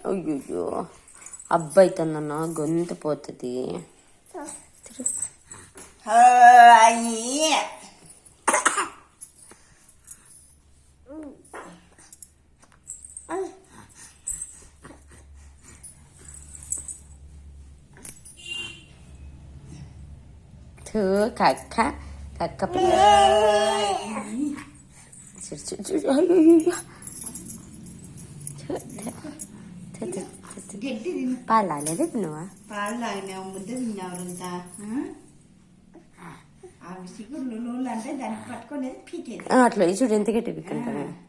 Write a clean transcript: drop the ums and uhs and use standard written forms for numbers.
అయ్యో అబ్బాయి తన గొంతు పోతుంది. కక్క కక్క పాలు తాగలేదు నువ్వా? పాలు తాగినావు, ముద్ద తిన్నావుంతా. అవి సిగ్గులు అంటే దాన్ని పట్టుకునేది పీకేది. అట్లా చూడు ఎంత గట్టి పిక్కుంటాను.